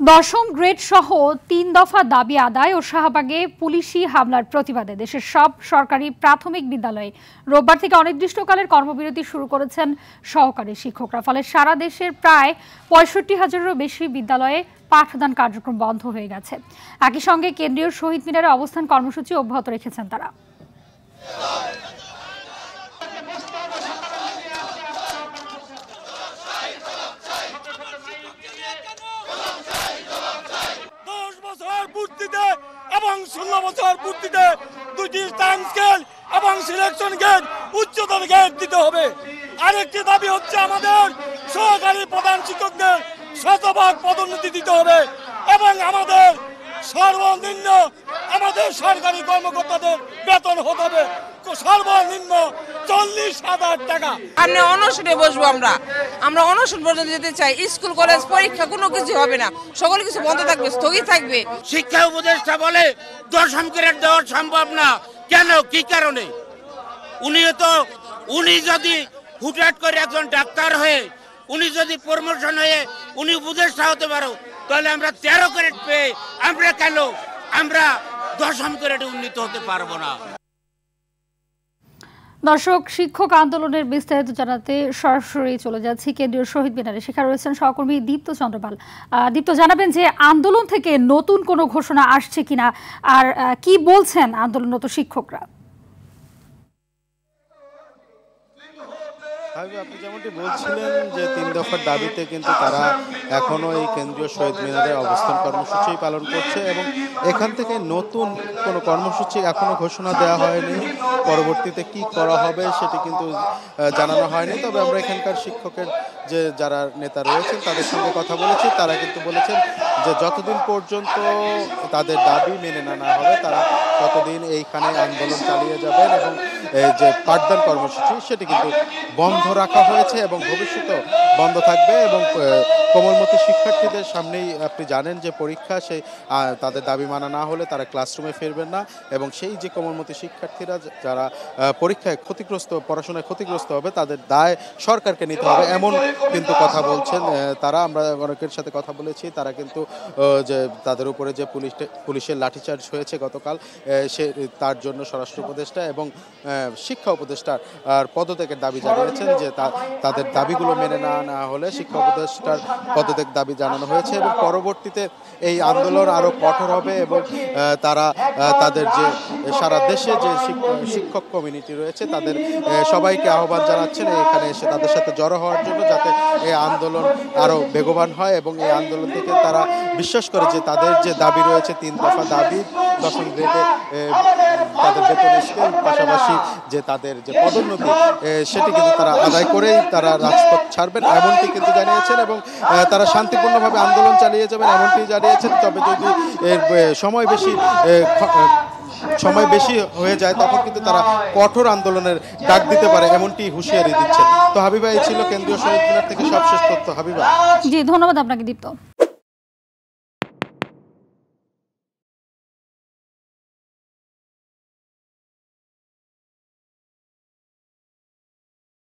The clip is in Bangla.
দশম গ্রেড সহ ৩ দফা দাবি আদায় ও শাহবাগে পুলিশি হামলার প্রতিবাদে দেশের সব সরকারি প্রাথমিক বিদ্যালয়ে রোববার থেকে অনির্দিষ্টকালের কর্মবিরতি শুরু করেছেন সহকারী শিক্ষকরা। ফলে সারা দেশের প্রায় ৬৫,০০০-এরও বেশি বিদ্যালয়ে পাঠদান কার্যক্রম বন্ধ হয়ে গেছে। একই সঙ্গে কেন্দ্রীয় শহীদ মিনারে অবস্থান কর্মসূচি অব্যাহত রেখেছেন তারা। এবং ১৬ বছর পূর্তিতে ২টি টাইম স্কেল এবং সিলেকশন গেট উচ্চতর গেট দিতে হবে। আরেকটি দাবি হচ্ছে আমাদের সহকারী প্রধান শিক্ষকদের শতভাগ পদোন্নতি দিতে হবে এবং আমাদের সর্বনিম্ন আমাদের সরকারি কর্মকর্তাদের বেতন হতে হবে সর্বনিম্ন ৪০,০০০ টাকা। আমরা অনশনে বসবো, আমরা অনশন পর্যন্ত যেতে চাই। স্কুল কলেজ পরীক্ষা কোনো কিছু হবে না, সকল কিছু বন্ধ থাকবে, স্থগিত থাকবে। শিক্ষা উপদেষ্টা বলে দশম গ্রেড দেওয়া সম্ভব না। কেন, কি কারণে? উনি যদি হুটহাট করে একজন ডাক্তার হয়ে উনি যদি প্রমোশন হয়ে উনি উপদেষ্টা হতে পারো, তাহলে আমরা 13 গ্রেড পেয়ে আমরা দশম গ্রেডে উন্নীত হতে পারবো না। দর্শক, শিক্ষক আন্দোলনের বিস্তারিত জানাতে সরাসরি চলে যাচ্ছি কেন্দ্রীয় শহীদ মিনারে। সেখানে রয়েছেন সহকর্মী দীপ্ত চন্দ্রপাল। দীপ্ত, জানাবেন যে আন্দোলন থেকে নতুন কোনো ঘোষণা আসছে কিনা, আর কি বলছেন আন্দোলনরত শিক্ষকরা? আপনি যেমনটি বলছিলেন যে ৩ দফার দাবিতে কিন্তু তারা এখনো এই কেন্দ্রীয় শহীদ মিনারে অবস্থান কর্মসূচি পালন করছে এবং এখান থেকে নতুন কোনো কর্মসূচি এখনো ঘোষণা দেওয়া হয়নি। পরবর্তীতে কি করা হবে সেটি কিন্তু জানানো হয়নি। তবে আমরা এখানকার শিক্ষকের যে যারা নেতা রয়েছেন তাদের সঙ্গে কথা বলেছি। তারা কিন্তু বলেছেন যে যতদিন পর্যন্ত তাদের দাবি মেনে নেওয়া হবে তারা ততদিন এইখানে আন্দোলন চালিয়ে যাবেন এবং যে পাঠদান কর্মসূচি সেটি কিন্তু বন্ধ রাখা হয়েছে এবং ভবিষ্যতেও বন্ধ থাকবে। এবং কোমলমতি শিক্ষার্থীদের সামনেই আপনি জানেন যে পরীক্ষা, সেই তাদের দাবি মানা না হলে তারা ক্লাসরুমে ফিরবেন না এবং সেই যে কোমলমতি শিক্ষার্থীরা যারা পরীক্ষায় পড়াশোনায় ক্ষতিগ্রস্ত হবে তাদের দায় সরকারকে নিতে হবে, এমন কিন্তু কথা বলছেন তারা। আমরা অনেকের সাথে কথা বলেছি, তারা কিন্তু যে তাদের উপরে যে পুলিশের লাঠিচার্জ হয়েছে গতকাল, তার জন্য স্বরাষ্ট্র উপদেষ্টা এবং শিক্ষা উপদেষ্টার পদত্যাগের দাবি জানিয়েছেন যে তাদের দাবিগুলো মেনে না হলে শিক্ষা উপদেষ্টার পদত্যাগ দাবি জানানো হয়েছে এবং পরবর্তীতে এই আন্দোলন আরো কঠোর হবে এবং তারা তাদের যে সারা দেশে যে শিক্ষক কমিউনিটি রয়েছে তাদের সবাইকে আহ্বান জানাচ্ছেন এখানে এসে তাদের সাথে জড়ো হওয়ার জন্য, যাতে এই আন্দোলন আরো বেগবান হয় এবং এই আন্দোলন থেকে তারা বিশ্বাস করে যে তাদের যে দাবি রয়েছে ৩ দফা দাবি, দশম গ্রেডে তাদের বেতন স্কেল, পাশাপাশি যে তাদের যে পদোন্নতি সেটি কিন্তু তারা আদায় করেই তারা রাজপথ ছাড়বেন এমনটি কিন্তু জানিয়েছেন এবং তারা শান্তিপূর্ণভাবে আন্দোলন চালিয়ে যাবেন এমনটি জানিয়েছেন। তবে যদি সময় বেশি হয়ে যায় তখন কিন্তু তারা কঠোর আন্দোলনের ডাক দিতে পারে এমনটি হুঁশিয়ারি দিচ্ছে। তো হাবিবা, এই ছিল কেন্দ্রীয় শহীদ মিনার থেকে সবশেষ তথ্য। হাবিবা। জি, ধন্যবাদ আপনাকে দীপ্ত।